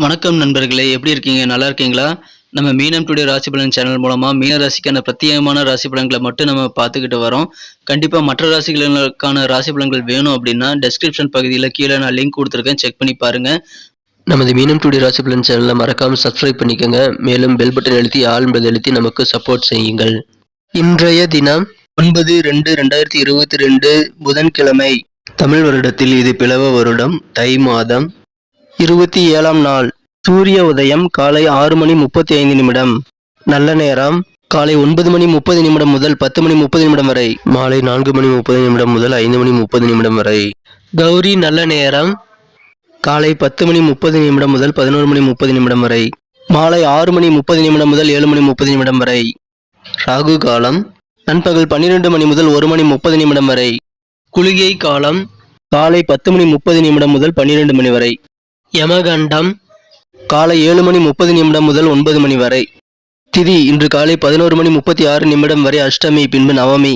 வணக்கம் நண்பர்களே, எப்படி இருக்கீங்க? நல்லா இருக்கீங்களா? நம்ம மீனம் டுடே ராசி பலன் சேனல் மூலமா மீன ராசிக்கான பிரத்யேகமான ராசி பலன்களை மட்டும் நம்ம பார்த்துக்கிட்டு வரோம். கண்டிப்பா மற்ற ராசிகளுக்கான ராசி பலன்கள் வேணும் அப்படின்னா டெஸ்கிரிப்ஷன் பகுதியில் கீழே நான் லிங்க் கொடுத்துருக்கேன், செக் பண்ணி பாருங்க. நமது மீனம் டுடே ராசி பலன் சேனலை மறக்காம சப்ஸ்கிரைப் பண்ணிக்கோங்க. மேலும் பெல் பட்டன் அழுத்தி ஆல் என்பதை அழுத்தி நமக்கு சப்போர்ட் செய்யுங்கள். இன்றைய தினம் 9/2/2022 புதன்கிழமை. தமிழ் வருடத்தில் இது பிளவ வருடம், தை மாதம் 27ஆம் நாள். சூரிய உதயம் காலை 6:35 நல்ல நேரம் காலை 9:30 முதல் 10:30 வரை, மாலை 4:30 முதல் 5:30 வரை. கௌரி நல்ல நேரம் காலை 10:30 முதல் 11:30 வரை, மாலை 6:30 முதல் 7:30 வரை. ராகு காலம் நண்பகல் 12 மணி முதல் 1:30 வரை. குளிகை காலம் காலை 10:30 முதல் 12 மணி வரை. யமகண்டம் காலை 7:30 முதல் 9 மணி வரை. திதி இன்று காலை 11:36 வரை அஷ்டமி, பின்பு நவமி.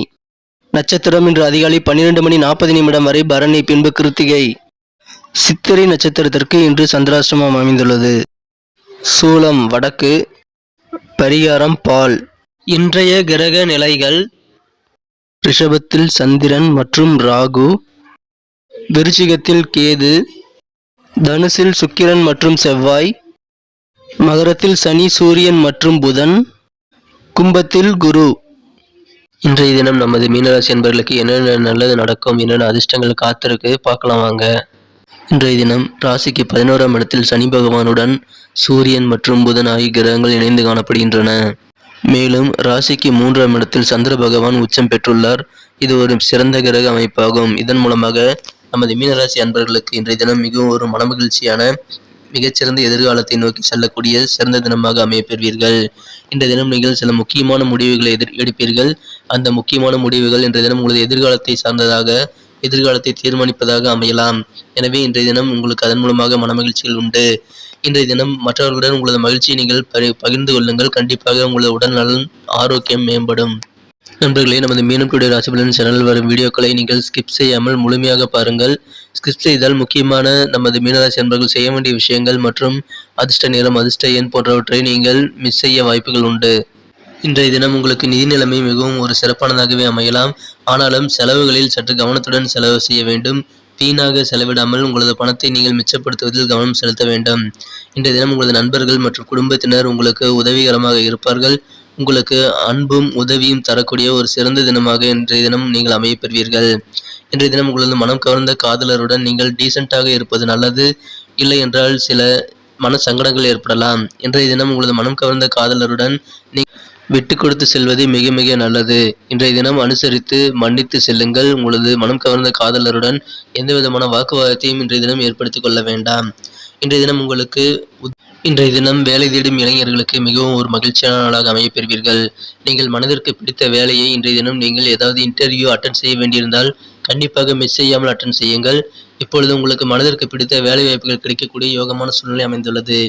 நட்சத்திரம் இன்று அதிகாலை 12:40 வரை பரணி, பின்பு கிருத்திகை. சித்திரை நட்சத்திரத்திற்கு இன்று சந்திராஷ்டமம் அமைந்துள்ளது. சூலம் வடக்கு, பரிகாரம் பால். இன்றைய கிரக நிலைகள்: ரிஷபத்தில் சந்திரன் மற்றும் ராகு, விருச்சிகத்தில் கேது, தனுசில் சுக்கிரன் மற்றும் செவ்வாய், மகரத்தில் சனி, சூரியன் மற்றும் புதன், கும்பத்தில் குரு. இன்றைய தினம் நமது மீனராசி என்பவர்களுக்கு என்னென்ன நல்லது நடக்கும், என்னென்ன அதிர்ஷ்டங்கள் காத்திருக்கு பார்க்கலாம் வாங்க. இன்றைய தினம் ராசிக்கு 11ஆம் இடத்தில் சனி பகவானுடன் சூரியன் மற்றும் புதன் ஆகிய கிரகங்கள் இணைந்து காணப்படுகின்றன. மேலும் ராசிக்கு 3ஆம் இடத்தில் சந்திர பகவான் உச்சம் பெற்றுள்ளார். இது ஒரு சிறந்த கிரக அமைப்பாகும். இதன் மூலமாக நமது மீனராசி அன்பர்களுக்கு இன்றைய தினம் மிகவும் ஒரு மனமகிழ்ச்சியான மிகச்சிறந்த எதிர்காலத்தை நோக்கி செல்லக்கூடிய சிறந்த தினமாக அமைய பெறுவீர்கள். இன்றைய தினம் நீங்கள் சில முக்கியமான முடிவுகளை எடுப்பீர்கள். அந்த முக்கியமான முடிவுகள் இன்றைய தினம் உங்களது எதிர்காலத்தை சார்ந்ததாக, எதிர்காலத்தை தீர்மானிப்பதாக அமையலாம். எனவே இன்றைய தினம் உங்களுக்கு அதன் மூலமாக மனமகிழ்ச்சிகள் உண்டு. இன்றைய தினம் மற்றவர்களுடன் உங்களது மகிழ்ச்சியை நீங்கள் பகிர்ந்து கொள்ளுங்கள். கண்டிப்பாக உங்களது உடல் நலன், ஆரோக்கியம் மேம்படும். நண்பர்களே, நமது மீனம் டுடே ராசி பலன் சேனலில் வரும் வீடியோக்களை நீங்கள் ஸ்கிப் செய்யாமல் முழுமையாக பாருங்கள். ஸ்கிப் செய்தால் முக்கியமான நமது மீனராசி நண்பர்கள் செய்ய வேண்டிய விஷயங்கள் மற்றும் அதிர்ஷ்ட நேரம், அதிர்ஷ்ட எண் போன்றவற்றை நீங்கள் மிஸ் செய்ய வாய்ப்புகள் உண்டு. இன்றைய தினம் உங்களுக்கு நிதி நிலைமை மிகவும் ஒரு சிறப்பானதாகவே அமையலாம். ஆனாலும் செலவுகளில் சற்று கவனத்துடன் செலவு செய்ய வேண்டும். வீணாக செலவிடாமல் உங்களது பணத்தை நீங்கள் மிச்சப்படுத்துவதில் கவனம் செலுத்த வேண்டும். இன்றைய தினம் உங்களது நண்பர்கள் மற்றும் குடும்பத்தினர் உங்களுக்கு உதவிகரமாக இருப்பார்கள். உங்களுக்கு அன்பும் உதவியும் தரக்கூடிய ஒரு சிறந்த தினமாக இன்றைய தினம் நீங்கள் அமைய பெறுவீர்கள். இன்றைய தினம் உங்களது மனம் கவர்ந்த காதலருடன் நீங்கள் டீசென்ட்டாக இருப்பது நல்லது. இல்லை என்றால் சில மன சங்கடங்கள் ஏற்படலாம். இன்றைய தினம் உங்களது மனம் கவர்ந்த காதலருடன் விட்டு கொடுத்து செல்வது மிக மிக நல்லது. இன்றைய தினம் அனுசரித்து மன்னித்து செல்லுங்கள். உங்களது மனம் கவர்ந்த காதலருடன் எந்த விதமான வாக்குவாதத்தையும் இன்றைய தினம் ஏற்படுத்திக் கொள்ள வேண்டாம். இன்றைய தினம் வேலை தேடும் இளைஞர்களுக்கு மிகவும் ஒரு மகிழ்ச்சியான நாளாக அமைய பெறுவீர்கள். நீங்கள் மனதிற்கு பிடித்த வேலையை இன்றைய தினம் நீங்கள் ஏதாவது இன்டர்வியூ அட்டன் செய்ய வேண்டியிருந்தால் கண்டிப்பாக மிஸ் செய்யாமல் அட்டன் செய்யுங்கள். இப்பொழுது உங்களுக்கு மனதிற்கு பிடித்த வேலை வாய்ப்புகள் கிடைக்கக்கூடிய யோகமான சூழ்நிலை அமைந்துள்ளது.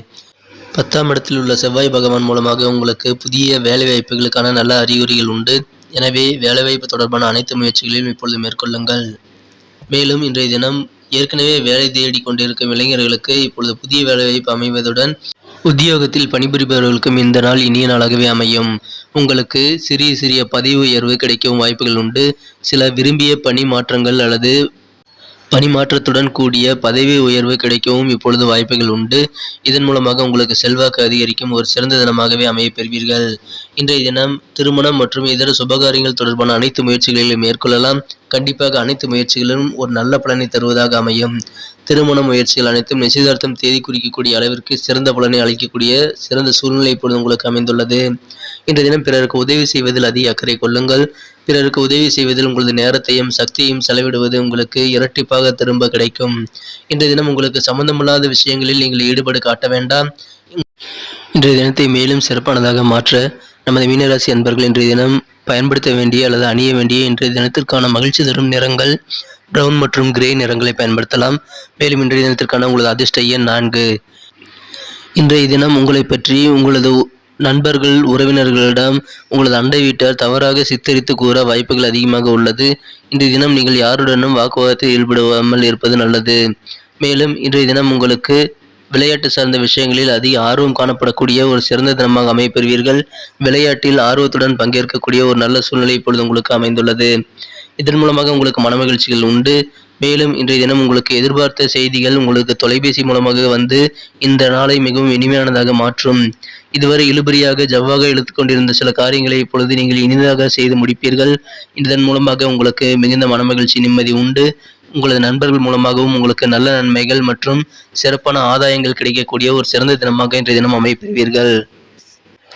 10ஆம் இடத்தில் உள்ள செவ்வாய் பகவான் மூலமாக உங்களுக்கு புதிய வேலை வாய்ப்புகளுக்கான நல்ல அறிகுறிகள் உண்டு. எனவே வேலைவாய்ப்பு தொடர்பான அனைத்து முயற்சிகளையும் இப்பொழுது மேற்கொள்ளுங்கள். மேலும் இன்றைய தினம் ஏற்கனவே வேலை தேடி கொண்டிருக்கும் இளைஞர்களுக்கு இப்பொழுது புதிய வேலைவாய்ப்பு அமைவதுடன் உத்தியோகத்தில் பணிபுரிபவர்களுக்கும் இந்த நாள் இனிய நாளாகவே அமையும். உங்களுக்கு சிறிய சிறிய பதவி உயர்வு கிடைக்கவும் வாய்ப்புகள் உண்டு. சில விரும்பிய பணி மாற்றங்கள் அல்லது பணிமாற்றத்துடன் கூடிய பதவி உயர்வு கிடைக்கவும் இப்பொழுது வாய்ப்புகள் உண்டு. இதன் மூலமாக உங்களுக்கு செல்வாக்கு அதிகரிக்கும் ஒரு சிறந்த தினமாகவே அமைய பெறுவீர்கள். இன்றைய தினம் திருமணம் மற்றும் இதர சுபகாரியங்கள் தொடர்பான அனைத்து முயற்சிகளையும் மேற்கொள்ளலாம். கண்டிப்பாக அனைத்து முயற்சிகளும் ஒரு நல்ல பலனை தருவதாக அமையும். திருமண முயற்சிகள் அனைத்தும் நிச்சயதார்த்தம் தேதி குறிக்கக்கூடிய அளவிற்கு சிறந்த பலனை அளிக்கக்கூடிய சிறந்த சூழ்நிலை இப்பொழுது உங்களுக்கு அமைந்துள்ளது. இன்றைய தினம் பிறருக்கு உதவி செய்வதில் அதிக அக்கறை கொள்ளுங்கள். பிறருக்கு உதவி செய்வதில் உங்களது நேரத்தையும் சக்தியையும் செலவிடுவது உங்களுக்கு இரட்டிப்பாக திரும்ப கிடைக்கும். இன்றைய தினம் உங்களுக்கு சம்பந்தமில்லாத விஷயங்களில் நீங்கள் ஈடுபாடு காட்ட வேண்டாம். இன்றைய தினத்தை மேலும் சிறப்பானதாக மாற்ற நமது மீனராசி அன்பர்கள் இன்றைய தினம் பயன்படுத்த வேண்டிய அல்லது அணிய வேண்டிய இன்றைய தினத்திற்கான மகிழ்ச்சி தரும் நிறங்கள் பிரவுன் மற்றும் கிரே நிறங்களை பயன்படுத்தலாம். மேலும் இன்றைய தினத்திற்கான உங்களது அதிர்ஷ்ட எண் 4. இன்றைய தினம் உங்களை பற்றி உங்களது நண்பர்கள், உறவினர்களிடம் உங்களது அண்டை வீட்டார் தவறாக சித்தரித்து கூற வாய்ப்புகள் அதிகமாக உள்ளது. இன்றைய தினம் நீங்கள் யாருடனும் வாக்குவாதத்தில் ஈடுபடாமல் இருப்பது நல்லது. மேலும் இன்றைய தினம் உங்களுக்கு விளையாட்டு சார்ந்த விஷயங்களில் அதிக ஆர்வம் காணப்படக்கூடிய ஒரு சிறந்த தினமாக அமையப்பெறுவீர்கள். விளையாட்டில் ஆர்வத்துடன் பங்கேற்கக்கூடிய ஒரு நல்ல சூழ்நிலை இப்பொழுது உங்களுக்கு அமைந்துள்ளது. இதன் மூலமாக உங்களுக்கு மனமகிழ்ச்சிகள் உண்டு. மேலும் இன்றைய தினம் உங்களுக்கு எதிர்பார்த்த செய்திகள் உங்களுக்கு தொலைபேசி மூலமாக வந்து இந்த நாளை மிகவும் இனிமையானதாக மாற்றும். இதுவரை இழுபறியாக ஜவ்வாக இழுத்துக் கொண்டிருந்த சில காரியங்களை இப்பொழுது நீங்கள் இனிதாக செய்து முடிப்பீர்கள். இதன் மூலமாக உங்களுக்கு மிகுந்த மனமகிழ்ச்சி, நிம்மதி உண்டு. உங்களது நண்பர்கள் மூலமாகவும் உங்களுக்கு நல்ல நன்மைகள் மற்றும் சிறப்பான ஆதாயங்கள் கிடைக்கக்கூடிய ஒரு சிறந்த தினமாக இன்றைய தினம் அமைப்பெறுவீர்கள்.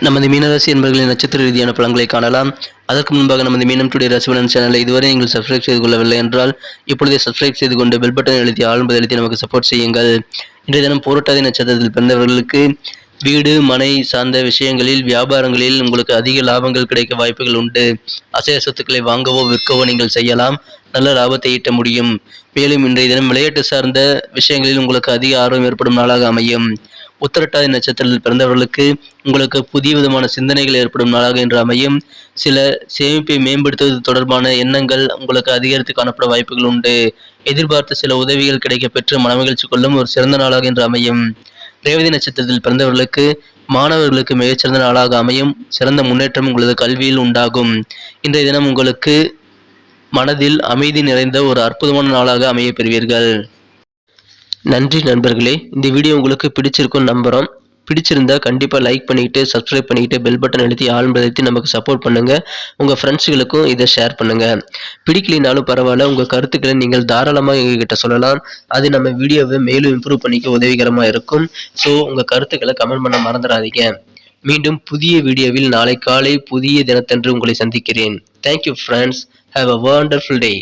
நமது மீனராசி என்பர்களின் நட்சத்திர ரீதியான பலன்களை காணலாம். அதற்கு முன்பாக நமது மீனம் டுடே ராசி பலன் சேனலை இதுவரை நீங்கள் சப்ஸ்கிரைப் செய்து கொள்ளவில்லை என்றால் இப்பொழுதே சப்ஸ்கிரைப் செய்து கொண்டு பெல் பட்டன் அழுத்தி ஆழ்ந்து அழுத்தி நமக்கு சப்போர்ட் செய்யுங்கள். இன்றைய தினம் பூரட்டாதி நட்சத்திரத்தில் பிறந்தவர்களுக்கு வீடு மனை சார்ந்த விஷயங்களில் வியாபாரங்களில் உங்களுக்கு அதிக லாபங்கள் கிடைக்க வாய்ப்புகள் உண்டு. அசைய சொத்துக்களை வாங்கவோ விற்கவோ நீங்கள் செய்யலாம். நல்ல லாபத்தை ஈட்ட முடியும். மேலும் இன்றைய தினம் விளையாட்டு சார்ந்த விஷயங்களில் உங்களுக்கு அதிக ஆர்வம் ஏற்படும் நாளாக அமையும். உத்திரட்டாதி நட்சத்திரத்தில் பிறந்தவர்களுக்கு உங்களுக்கு புதிய விதமான சிந்தனைகள் ஏற்படும் நாளாக இன்று அமையும். சில சேமிப்பை மேம்படுத்துவது தொடர்பான எண்ணங்கள் உங்களுக்கு அதிகரித்து காணப்பட வாய்ப்புகள் உண்டு. எதிர்பார்த்த சில உதவிகள் கிடைக்க பெற்று மனமகிழ்ச்சி கொள்ளும் ஒரு சிறந்த நாளாக இன்று அமையும். ரேவதி நட்சத்திரத்தில் பிறந்தவர்களுக்கு மாணவர்களுக்கு மிகச்சிறந்த நாளாக அமையும். சிறந்த முன்னேற்றம் உங்களது கல்வியில் உண்டாகும். இன்றைய தினம் உங்களுக்கு மனதில் அமைதி நிறைந்த ஒரு அற்புதமான நாளாக அமைய பெறுவீர்கள். நன்றி நண்பர்களே. இந்த வீடியோ உங்களுக்கு பிடிச்சிருக்கும்னு நம்புகிறோம். பிடிச்சிருந்தா கண்டிப்பாக லைக் பண்ணிக்கிட்டு சப்ஸ்கிரைப் பண்ணிக்கிட்டு பெல் பட்டன் அழுத்தி ஆழ்ந்து நமக்கு சப்போர்ட் பண்ணுங்கள். உங்கள் ஃப்ரெண்ட்ஸுகளுக்கும் இதை ஷேர் பண்ணுங்கள். பிடிக்கலினாலும் பரவாயில்ல, உங்கள் கருத்துக்களை நீங்கள் தாராளமாக எங்ககிட்ட சொல்லலாம். அது நம்ம வீடியோவை மேலும் இம்ப்ரூவ் பண்ணிக்க உதவிகரமாக இருக்கும். ஸோ உங்கள் கருத்துக்களை கமெண்ட் பண்ண மறந்துடாதீங்க. மீண்டும் புதிய வீடியோவில் நாளை காலை புதிய தினத்தன்று உங்களை சந்திக்கிறேன். Thank you friends. Have a wonderful day.